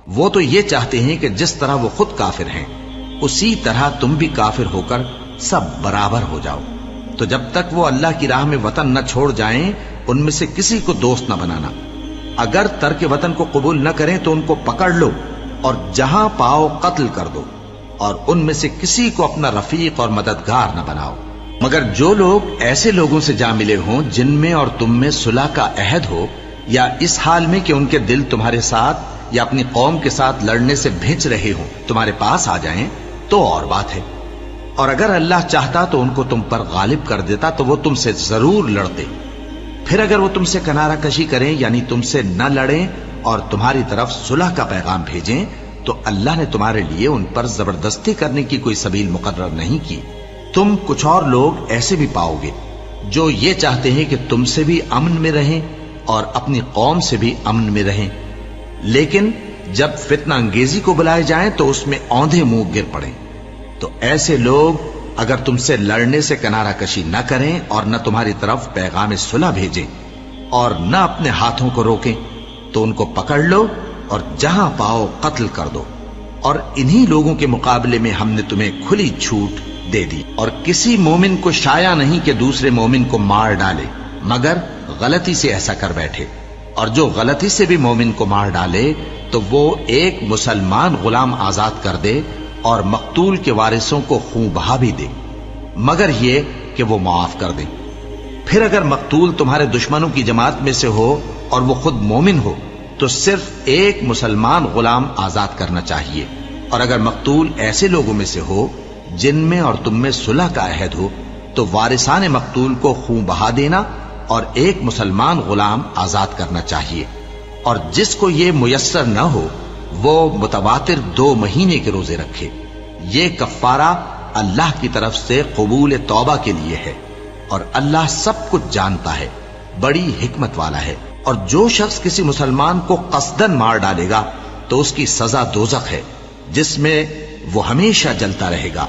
وہ تو یہ چاہتے ہیں کہ جس طرح وہ خود کافر ہیں اسی طرح تم بھی کافر ہو کر سب برابر ہو جاؤ۔ تو جب تک وہ اللہ کی راہ میں وطن نہ چھوڑ جائیں ان میں سے کسی کو دوست نہ بنانا۔ اگر ترک وطن کو قبول نہ کریں تو ان کو پکڑ لو اور جہاں پاؤ قتل کر دو، اور ان میں سے کسی کو اپنا رفیق اور مددگار نہ بناؤ، مگر جو لوگ ایسے لوگوں سے جا ملے ہوں جن میں اور تم میں صلح کا عہد ہو، یا اس حال میں کہ ان کے دل تمہارے ساتھ یا اپنی قوم کے ساتھ لڑنے سے بھج رہے ہوں تمہارے پاس آ جائیں تو اور بات ہے۔ اور اگر اللہ چاہتا تو ان کو تم پر غالب کر دیتا تو وہ تم سے ضرور لڑتے۔ پھر اگر وہ تم سے کنارہ کشی کریں یعنی تم سے نہ لڑیں اور تمہاری طرف صلح کا پیغام بھیجیں تو اللہ نے تمہارے لیے ان پر زبردستی کرنے کی کوئی سبیل مقرر نہیں کی۔ تم کچھ اور لوگ ایسے بھی پاؤ گے جو یہ چاہتے ہیں کہ تم سے بھی امن میں رہیں اور اپنی قوم سے بھی امن میں رہیں، لیکن جب فتنہ انگیزی کو بلائے جائیں تو اس میں اوندھے منہ گر پڑیں۔ تو ایسے لوگ اگر تم سے لڑنے سے کنارہ کشی نہ کریں اور نہ تمہاری طرف پیغام صلح بھیجیں اور نہ اپنے ہاتھوں کو روکیں تو ان کو پکڑ لو اور جہاں پاؤ قتل کر دو۔ اور انہی لوگوں کے مقابلے میں ہم نے تمہیں کھلی چھوٹ دے دی، اور کسی مومن کو شایع نہیں کہ دوسرے مومن کو مار ڈالے مگر غلطی سے ایسا کر بیٹھے، اور جو غلطی سے بھی مومن کو مار ڈالے تو وہ ایک مسلمان غلام آزاد کر دے اور مقتول کے وارثوں کو خون بہا بھی دے، مگر یہ کہ وہ معاف کر دیں۔ پھر اگر مقتول تمہارے دشمنوں کی جماعت میں سے ہو اور وہ خود مومن ہو تو صرف ایک مسلمان غلام آزاد کرنا چاہیے، اور اگر مقتول ایسے لوگوں میں سے ہو جن میں اور تم میں صلح کا عہد ہو تو وارثان مقتول کو خون بہا دینا اور ایک مسلمان غلام آزاد کرنا چاہیے، اور جس کو یہ میسر نہ ہو وہ متواتر 2 مہینے کے روزے رکھے۔ یہ کفارہ اللہ کی طرف سے قبول توبہ کے لیے ہے، اور اللہ سب کچھ جانتا ہے، بڑی حکمت والا ہے۔ اور جو شخص کسی مسلمان کو قصدن مار ڈالے گا تو اس کی سزا دوزخ ہے جس میں وہ ہمیشہ جلتا رہے گا،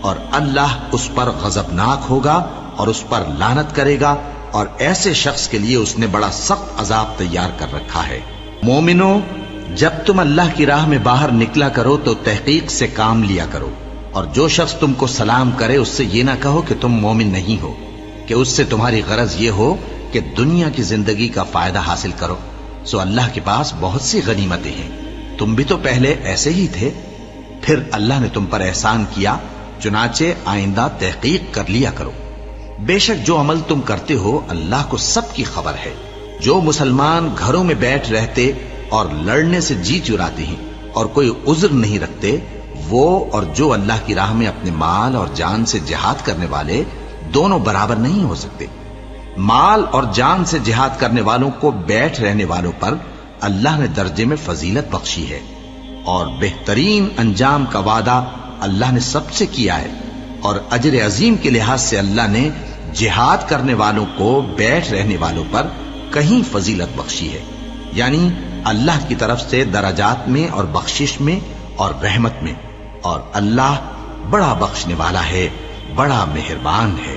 اور اللہ اس پر غضبناک ہوگا اور اس پر لعنت کرے گا، اور ایسے شخص کے لیے اس نے بڑا سخت عذاب تیار کر رکھا ہے۔ مومنو، جب تم اللہ کی راہ میں باہر نکلا کرو تو تحقیق سے کام لیا کرو، اور جو شخص تم کو سلام کرے اس سے یہ نہ کہو کہ تم مومن نہیں ہو، کہ اس سے تمہاری غرض یہ ہو کہ دنیا کی زندگی کا فائدہ حاصل کرو۔ سو اللہ کے پاس بہت سی غنیمتیں ہیں، تم بھی تو پہلے ایسے ہی تھے، پھر اللہ نے تم پر احسان کیا، چنانچہ آئندہ تحقیق کر لیا کرو۔ بے شک جو عمل تم کرتے ہو اللہ کو سب کی خبر ہے۔ جو مسلمان گھروں میں بیٹھ رہتے اور لڑنے سے جی چراتے ہیں اور کوئی عذر نہیں رکھتے، وہ اور جو اللہ کی راہ میں اپنے مال اور جان سے جہاد کرنے والے دونوں برابر نہیں ہو سکتے۔ مال اور جان سے جہاد کرنے والوں کو بیٹھ رہنے والوں پر اللہ نے درجے میں فضیلت بخشی ہے، اور بہترین انجام کا وعدہ اللہ نے سب سے کیا ہے، اور اجر عظیم کے لحاظ سے اللہ نے جہاد کرنے والوں کو بیٹھ رہنے والوں پر کہیں فضیلت بخشی ہے، یعنی اللہ کی طرف سے درجات میں اور بخشش میں اور رحمت میں، اور اللہ بڑا بخشنے والا ہے، بڑا مہربان ہے۔